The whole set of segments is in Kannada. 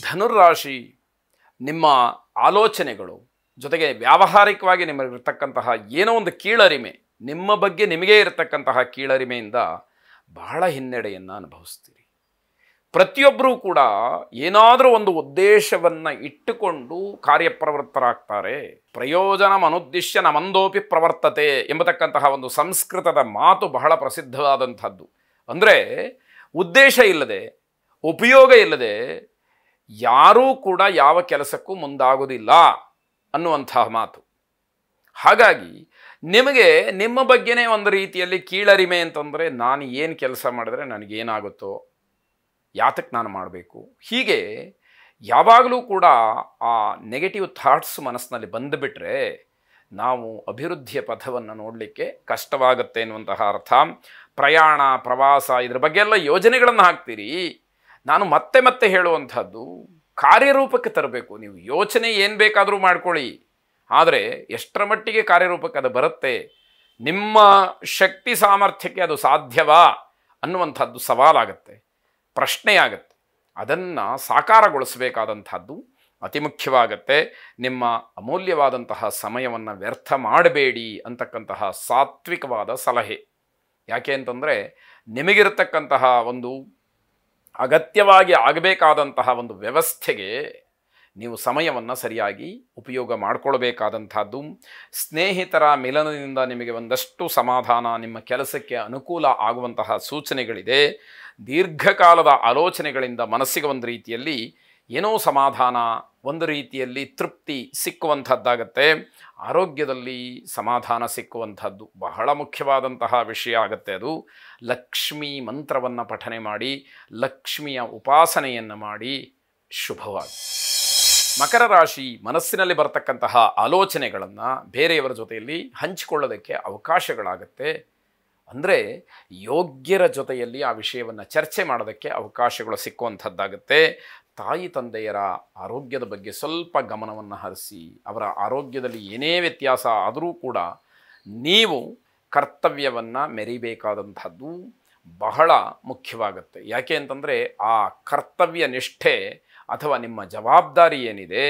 ಧನುರಾಶಿ ನಿಮ್ಮ ಆಲೋಚನೆಗಳು ಜೊತೆಗೆ ವ್ಯಾವಹಾರಿಕವಾಗಿ ನಿಮಗಿರ್ತಕ್ಕಂತಹ ಏನೋ ಒಂದು ಕೀಳರಿಮೆ, ನಿಮ್ಮ ಬಗ್ಗೆ ನಿಮಗೇ ಇರತಕ್ಕಂತಹ ಕೀಳರಿಮೆಯಿಂದ ಬಹಳ ಹಿನ್ನಡೆಯನ್ನು ಅನುಭವಿಸ್ತೀರಿ. ಪ್ರತಿಯೊಬ್ಬರೂ ಕೂಡ ಏನಾದರೂ ಒಂದು ಉದ್ದೇಶವನ್ನು ಇಟ್ಟುಕೊಂಡು ಕಾರ್ಯಪ್ರವೃತ್ತರಾಗ್ತಾರೆ. ಪ್ರಯೋಜನ ಅನುದ್ದೇಶ್ಯ ನಮಂದೋಪಿ ಪ್ರವರ್ತತೆ ಎಂಬತಕ್ಕಂತಹ ಒಂದು ಸಂಸ್ಕೃತದ ಮಾತು ಬಹಳ ಪ್ರಸಿದ್ಧವಾದಂಥದ್ದು. ಅಂದರೆ ಉದ್ದೇಶ ಇಲ್ಲದೆ, ಉಪಯೋಗ ಇಲ್ಲದೆ ಯಾರೂ ಕೂಡ ಯಾವ ಕೆಲಸಕ್ಕೂ ಮುಂದಾಗೋದಿಲ್ಲ ಅನ್ನುವಂತಹ ಮಾತು. ಹಾಗಾಗಿ ನಿಮಗೆ ನಿಮ್ಮ ಬಗ್ಗೆನೇ ಒಂದು ರೀತಿಯಲ್ಲಿ ಕೀಳರಿಮೆ ಅಂತಂದರೆ, ನಾನು ಏನು ಕೆಲಸ ಮಾಡಿದ್ರೆ ನನಗೇನಾಗುತ್ತೋ, ಯಾತಕ್ಕೆ ನಾನು ಮಾಡಬೇಕು, ಹೀಗೆ ಯಾವಾಗಲೂ ಕೂಡ ಆ ನೆಗೆಟಿವ್ ಥಾಟ್ಸ್ ಮನಸ್ಸಿನಲ್ಲಿ ಬಂದುಬಿಟ್ರೆ ನಾವು ಅಭಿವೃದ್ಧಿಯ ಪಥವನ್ನು ನೋಡಲಿಕ್ಕೆ ಕಷ್ಟವಾಗುತ್ತೆ ಎನ್ನುವಂತಹ ಅರ್ಥ. ಪ್ರಯಾಣ, ಪ್ರವಾಸ ಇದರ ಬಗ್ಗೆ ಎಲ್ಲ ಯೋಜನೆಗಳನ್ನು ಹಾಕ್ತೀರಿ. ನಾನು ಮತ್ತೆ ಮತ್ತೆ ಹೇಳುವಂಥದ್ದು, ಕಾರ್ಯರೂಪಕ್ಕೆ ತರಬೇಕು. ನೀವು ಯೋಚನೆ ಏನು ಬೇಕಾದರೂ ಮಾಡ್ಕೊಳ್ಳಿ, ಆದರೆ ಎಷ್ಟರ ಮಟ್ಟಿಗೆ ಕಾರ್ಯರೂಪಕ್ಕೆ ಅದು ಬರುತ್ತೆ, ನಿಮ್ಮ ಶಕ್ತಿ ಸಾಮರ್ಥ್ಯಕ್ಕೆ ಅದು ಸಾಧ್ಯವಾ ಅನ್ನುವಂಥದ್ದು ಸವಾಲಾಗತ್ತೆ, ಪ್ರಶ್ನೆಯಾಗತ್ತೆ. ಅದನ್ನು ಸಾಕಾರಗೊಳಿಸಬೇಕಾದಂಥದ್ದು ಅತಿ ಮುಖ್ಯವಾಗತ್ತೆ. ನಿಮ್ಮ ಅಮೂಲ್ಯವಾದಂತಹ ಸಮಯವನ್ನು ವ್ಯರ್ಥ ಮಾಡಬೇಡಿ ಅಂತಕ್ಕಂತಹ ಸಾತ್ವಿಕವಾದ ಸಲಹೆ. ಯಾಕೆ ಅಂತಂದರೆ, ನಿಮಗಿರತಕ್ಕಂತಹ ಒಂದು ಅಗತ್ಯವಾಗಿ ಆಗಬೇಕಾದಂತಹ ಒಂದು ವ್ಯವಸ್ಥೆಗೆ ನೀವು ಸಮಯವನ್ನು ಸರಿಯಾಗಿ ಉಪಯೋಗ ಮಾಡಿಕೊಳ್ಬೇಕಾದಂಥದ್ದು. ಸ್ನೇಹಿತರ ಮಿಲನದಿಂದ ನಿಮಗೆ ಒಂದಷ್ಟು ಸಮಾಧಾನ, ನಿಮ್ಮ ಕೆಲಸಕ್ಕೆ ಅನುಕೂಲ ಆಗುವಂತಹ ಸೂಚನೆಗಳಿದೆ. ದೀರ್ಘಕಾಲದ ಆಲೋಚನೆಗಳಿಂದ ಮನಸ್ಸಿಗೆ ಒಂದು ರೀತಿಯಲ್ಲಿ ಏನೋ ಸಮಾಧಾನ, ಒಂದು ರೀತಿಯಲ್ಲಿ ತೃಪ್ತಿ ಸಿಕ್ಕುವಂಥದ್ದಾಗತ್ತೆ. ಆರೋಗ್ಯದಲ್ಲಿ ಸಮಾಧಾನ ಸಿಕ್ಕುವಂಥದ್ದು ಬಹಳ ಮುಖ್ಯವಾದಂತಹ ವಿಷಯ ಆಗುತ್ತೆ. ಅದು ಲಕ್ಷ್ಮೀ ಮಂತ್ರವನ್ನು ಪಠನೆ ಮಾಡಿ, ಲಕ್ಷ್ಮಿಯ ಉಪಾಸನೆಯನ್ನು ಮಾಡಿ ಶುಭವಾಗಿ. ಮಕರ ರಾಶಿ ಮನಸ್ಸಿನಲ್ಲಿ ಬರತಕ್ಕಂತಹ ಆಲೋಚನೆಗಳನ್ನು ಬೇರೆಯವರ ಜೊತೆಯಲ್ಲಿ ಹಂಚಿಕೊಳ್ಳೋದಕ್ಕೆ ಅವಕಾಶಗಳಾಗತ್ತೆ. ಅಂದರೆ ಯೋಗ್ಯರ ಜೊತೆಯಲ್ಲಿ ಆ ವಿಷಯವನ್ನು ಚರ್ಚೆ ಮಾಡೋದಕ್ಕೆ ಅವಕಾಶಗಳು ಸಿಕ್ಕುವಂಥದ್ದಾಗುತ್ತೆ. ತಾಯಿ ತಂದೆಯರ ಆರೋಗ್ಯದ ಬಗ್ಗೆ ಸ್ವಲ್ಪ ಗಮನವನ್ನು ಹರಿಸಿ, ಅವರ ಆರೋಗ್ಯದಲ್ಲಿ ಏನೇ ವ್ಯತ್ಯಾಸ ಆದರೂ ಕೂಡ ನೀವು ಕರ್ತವ್ಯವನ್ನು ಮೆರಿಬೇಕಾದಂಥದ್ದು ಬಹಳ ಮುಖ್ಯವಾಗುತ್ತೆ. ಯಾಕೆ ಅಂತಂದರೆ, ಆ ಕರ್ತವ್ಯ ನಿಷ್ಠೆ ಅಥವಾ ನಿಮ್ಮ ಜವಾಬ್ದಾರಿ ಏನಿದೆ,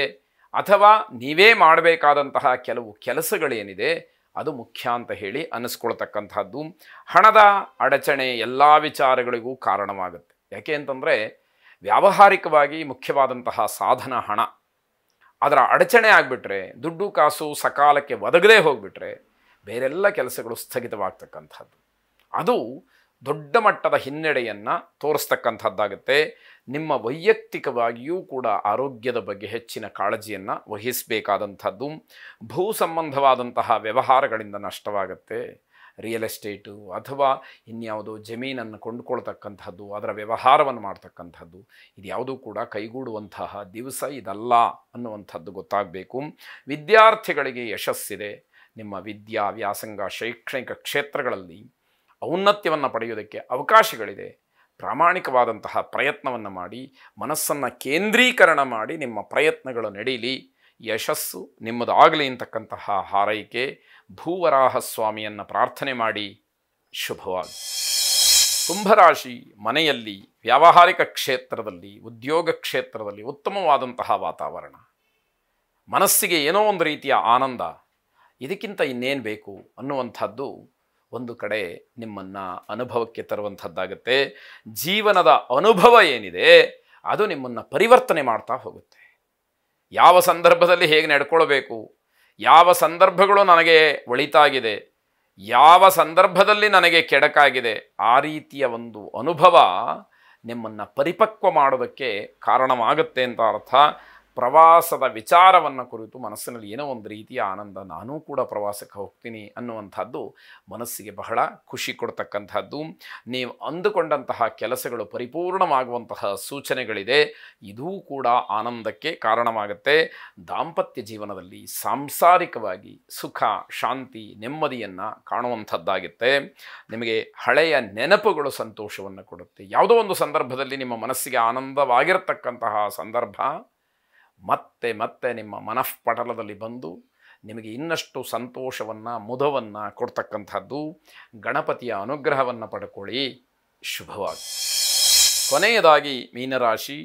ಅಥವಾ ನೀವೇ ಮಾಡಬೇಕಾದಂತಹ ಕೆಲವು ಕೆಲಸಗಳೇನಿದೆ, ಅದು ಮುಖ್ಯ ಅಂತ ಹೇಳಿ ಅನ್ನಿಸ್ಕೊಳ್ತಕ್ಕಂಥದ್ದು. ಹಣದ ಅಡಚಣೆ ಎಲ್ಲ ವಿಚಾರಗಳಿಗೂ ಕಾರಣವಾಗುತ್ತೆ. ಯಾಕೆ ಅಂತಂದರೆ, ವ್ಯಾವಹಾರಿಕವಾಗಿ ಮುಖ್ಯವಾದಂತಹ ಸಾಧನ ಹಣ, ಅದರ ಅಡಚಣೆ ಆಗಿಬಿಟ್ರೆ, ದುಡ್ಡು ಕಾಸು ಸಕಾಲಕ್ಕೆ ಒದಗದೇ ಹೋಗಿಬಿಟ್ರೆ ಬೇರೆಲ್ಲ ಕೆಲಸಗಳು ಸ್ಥಗಿತವಾಗ್ತಕ್ಕಂಥದ್ದು. ಅದು ದೊಡ್ಡ ಮಟ್ಟದ ಹಿನ್ನಡೆಯನ್ನು ತೋರಿಸ್ತಕ್ಕಂಥದ್ದಾಗುತ್ತೆ. ನಿಮ್ಮ ವೈಯಕ್ತಿಕವಾಗಿಯೂ ಕೂಡ ಆರೋಗ್ಯದ ಬಗ್ಗೆ ಹೆಚ್ಚಿನ ಕಾಳಜಿಯನ್ನು ವಹಿಸಬೇಕಾದಂಥದ್ದು. ಭೂ ಸಂಬಂಧವಾದಂತಹ ವ್ಯವಹಾರಗಳಿಂದ ನಷ್ಟವಾಗುತ್ತೆ. ರಿಯಲ್ ಎಸ್ಟೇಟು ಅಥವಾ ಇನ್ಯಾವುದೋ ಜಮೀನನ್ನು ಕೊಂಡುಕೊಳ್ತಕ್ಕಂಥದ್ದು, ಅದರ ವ್ಯವಹಾರವನ್ನು ಮಾಡ್ತಕ್ಕಂಥದ್ದು, ಇದು ಯಾವುದೂ ಕೂಡ ಕೈಗೂಡುವಂತಹ ದಿವಸ ಇದಲ್ಲ ಅನ್ನುವಂಥದ್ದು ಗೊತ್ತಾಗಬೇಕು. ವಿದ್ಯಾರ್ಥಿಗಳಿಗೆ ಯಶಸ್ಸಿದೆ. ನಿಮ್ಮ ವಿದ್ಯಾ ವ್ಯಾಸಂಗ ಶೈಕ್ಷಣಿಕ ಕ್ಷೇತ್ರಗಳಲ್ಲಿ ಔನ್ನತ್ಯವನ್ನು ಪಡೆಯುವುದಕ್ಕೆ ಅವಕಾಶಗಳಿದೆ. ಪ್ರಾಮಾಣಿಕವಾದಂತಹ ಪ್ರಯತ್ನವನ್ನು ಮಾಡಿ, ಮನಸ್ಸನ್ನು ಕೇಂದ್ರೀಕರಣ ಮಾಡಿ ನಿಮ್ಮ ಪ್ರಯತ್ನಗಳು ನಡೀಲಿ, ಯಶಸ್ಸು ನಿಮ್ಮದಾಗಲಿ ಅಂತಕ್ಕಂತಹ ಹಾರೈಕೆ. ಭೂವರಾಹ ಸ್ವಾಮಿಯನ್ನು ಪ್ರಾರ್ಥನೆ ಮಾಡಿ ಶುಭವಾಗಿ. ಕುಂಭರಾಶಿ ಮನೆಯಲ್ಲಿ, ವ್ಯಾವಹಾರಿಕ ಕ್ಷೇತ್ರದಲ್ಲಿ, ಉದ್ಯೋಗ ಕ್ಷೇತ್ರದಲ್ಲಿ ಉತ್ತಮವಾದಂತಹ ವಾತಾವರಣ, ಮನಸ್ಸಿಗೆ ಏನೋ ಒಂದು ರೀತಿಯ ಆನಂದ, ಇದಕ್ಕಿಂತ ಇನ್ನೇನು ಬೇಕು ಅನ್ನುವಂಥದ್ದು ಒಂದು ಕಡೆ ನಿಮ್ಮನ್ನು ಅನುಭವಕ್ಕೆ ತರುವಂಥದ್ದಾಗುತ್ತೆ. ಜೀವನದ ಅನುಭವ ಏನಿದೆ ಅದು ನಿಮ್ಮನ್ನು ಪರಿವರ್ತನೆ ಮಾಡ್ತಾ ಹೋಗುತ್ತೆ. ಯಾವ ಸಂದರ್ಭದಲ್ಲಿ ಹೇಗೆ ನಡ್ಕೊಳ್ಬೇಕು, ಯಾವ ಸಂದರ್ಭಗಳು ನನಗೆ ಒಳಿತಾಗಿದೆ, ಯಾವ ಸಂದರ್ಭದಲ್ಲಿ ನನಗೆ ಕೆಡಕಾಗಿದೆ, ಆ ರೀತಿಯ ಒಂದು ಅನುಭವ ನಿಮ್ಮನ್ನು ಪರಿಪಕ್ವ ಮಾಡೋದಕ್ಕೆ ಕಾರಣವಾಗುತ್ತೆ ಅಂತ ಅರ್ಥ. ಪ್ರವಾಸದ ವಿಚಾರವನ್ನು ಕುರಿತು ಮನಸ್ಸಿನಲ್ಲಿ ಏನೋ ಒಂದು ರೀತಿಯ ಆನಂದ, ನಾನೂ ಕೂಡ ಪ್ರವಾಸಕ್ಕೆ ಹೋಗ್ತೀನಿ ಅನ್ನುವಂಥದ್ದು ಮನಸ್ಸಿಗೆ ಬಹಳ ಖುಷಿ ಕೊಡ್ತಕ್ಕಂಥದ್ದು. ನೀವು ಅಂದುಕೊಂಡಂತಹ ಕೆಲಸಗಳು ಪರಿಪೂರ್ಣವಾಗುವಂತಹ ಸೂಚನೆಗಳಿದೆ. ಇದೂ ಕೂಡ ಆನಂದಕ್ಕೆ ಕಾರಣವಾಗುತ್ತೆ. ದಾಂಪತ್ಯ ಜೀವನದಲ್ಲಿ ಸಾಂಸಾರಿಕವಾಗಿ ಸುಖ, ಶಾಂತಿ, ನೆಮ್ಮದಿಯನ್ನು ಕಾಣುವಂಥದ್ದಾಗುತ್ತೆ. ನಿಮಗೆ ಹಳೆಯ ನೆನಪುಗಳು ಸಂತೋಷವನ್ನು ಕೊಡುತ್ತೆ. ಯಾವುದೋ ಒಂದು ಸಂದರ್ಭದಲ್ಲಿ ನಿಮ್ಮ ಮನಸ್ಸಿಗೆ ಆನಂದವಾಗಿರತಕ್ಕಂತಹ ಸಂದರ್ಭ ಮತ್ತೆ ಮತ್ತೆ ನಿಮ್ಮ ಮನಃಪಟಲದಲ್ಲಿ ಬಂದು ನಿಮಗೆ ಇನ್ನಷ್ಟು ಸಂತೋಷವನ್ನು, ಮುದವನ್ನು ಕೊಡ್ತಕ್ಕಂಥದ್ದು. ಗಣಪತಿಯ ಅನುಗ್ರಹವನ್ನು ಪಡ್ಕೊಳ್ಳಿ ಶುಭವಾಗಿ. ಕೊನೆಯದಾಗಿ ಮೀನರಾಶಿ,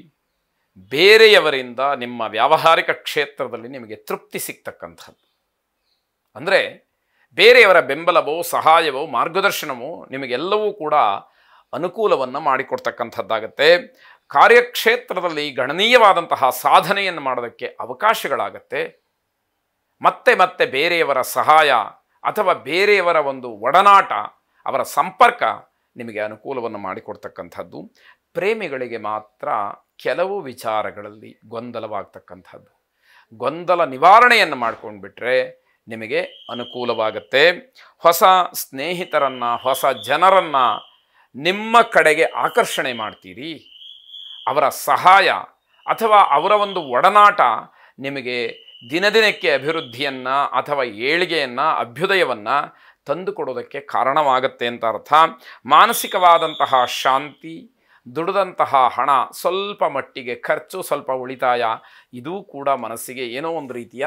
ಬೇರೆಯವರಿಂದ ನಿಮ್ಮ ವ್ಯಾವಹಾರಿಕ ಕ್ಷೇತ್ರದಲ್ಲಿ ನಿಮಗೆ ತೃಪ್ತಿ ಸಿಗ್ತಕ್ಕಂಥದ್ದು. ಅಂದರೆ ಬೇರೆಯವರ ಬೆಂಬಲವೋ, ಸಹಾಯವೋ, ಮಾರ್ಗದರ್ಶನವೋ ನಿಮಗೆಲ್ಲವೂ ಕೂಡ ಅನುಕೂಲವನ್ನು ಮಾಡಿಕೊಡ್ತಕ್ಕಂಥದ್ದಾಗತ್ತೆ. ಕಾರ್ಯಕ್ಷೇತ್ರದಲ್ಲಿ ಗಣನೀಯವಾದಂತಹ ಸಾಧನೆಯನ್ನು ಮಾಡೋದಕ್ಕೆ ಅವಕಾಶಗಳಾಗತ್ತೆ. ಮತ್ತೆ ಮತ್ತೆ ಬೇರೆಯವರ ಸಹಾಯ ಅಥವಾ ಬೇರೆಯವರ ಒಂದು ಒಡನಾಟ, ಅವರ ಸಂಪರ್ಕ ನಿಮಗೆ ಅನುಕೂಲವನ್ನು ಮಾಡಿಕೊಡ್ತಕ್ಕಂಥದ್ದು. ಪ್ರೇಮಿಗಳಿಗೆ ಮಾತ್ರ ಕೆಲವು ವಿಚಾರಗಳಲ್ಲಿ ಗೊಂದಲವಾಗ್ತಕ್ಕಂಥದ್ದು. ಗೊಂದಲ ನಿವಾರಣೆಯನ್ನು ಮಾಡ್ಕೊಂಡ್ಬಿಟ್ರೆ ನಿಮಗೆ ಅನುಕೂಲವಾಗುತ್ತೆ. ಹೊಸ ಸ್ನೇಹಿತರನ್ನು, ಹೊಸ ಜನರನ್ನು ನಿಮ್ಮ ಕಡೆಗೆ ಆಕರ್ಷಣೆ ಮಾಡ್ತೀರಿ. ಅವರ ಸಹಾಯ ಅಥವಾ ಅವರ ಒಂದು ಒಡನಾಟ ನಿಮಗೆ ದಿನದಿನಕ್ಕೆ ಅಭಿವೃದ್ಧಿಯನ್ನು ಅಥವಾ ಏಳಿಗೆಯನ್ನು, ಅಭ್ಯುದಯವನ್ನು ತಂದುಕೊಡೋದಕ್ಕೆ ಕಾರಣವಾಗುತ್ತೆ ಅಂತ ಅರ್ಥ. ಮಾನಸಿಕವಾದಂತಹ ಶಾಂತಿ, ದುಡಿದಂತಹ ಹಣ ಸ್ವಲ್ಪ ಮಟ್ಟಿಗೆ ಖರ್ಚು, ಸ್ವಲ್ಪ ಉಳಿತಾಯ, ಇದೂ ಕೂಡ ಮನಸ್ಸಿಗೆ ಏನೋ ಒಂದು ರೀತಿಯ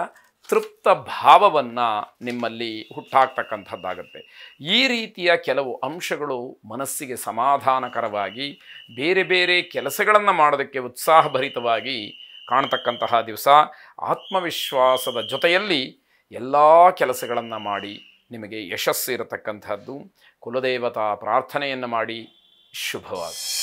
ತೃಪ್ತ ಭಾವವನ್ನು ನಿಮ್ಮಲ್ಲಿ ಹುಟ್ಟಾಕ್ತಕ್ಕಂಥದ್ದಾಗತ್ತೆ. ಈ ರೀತಿಯ ಕೆಲವು ಅಂಶಗಳು ಮನಸ್ಸಿಗೆ ಸಮಾಧಾನಕರವಾಗಿ ಬೇರೆ ಬೇರೆ ಕೆಲಸಗಳನ್ನು ಮಾಡೋದಕ್ಕೆ ಉತ್ಸಾಹಭರಿತವಾಗಿ ಕಾಣತಕ್ಕಂತಹ ದಿವಸ. ಆತ್ಮವಿಶ್ವಾಸದ ಜೊತೆಯಲ್ಲಿ ಎಲ್ಲ ಕೆಲಸಗಳನ್ನು ಮಾಡಿ ನಿಮಗೆ ಯಶಸ್ಸು ಇರತಕ್ಕಂಥದ್ದು. ಕುಲದೇವತಾ ಪ್ರಾರ್ಥನೆಯನ್ನು ಮಾಡಿ. ಶುಭವಾಗಲಿ.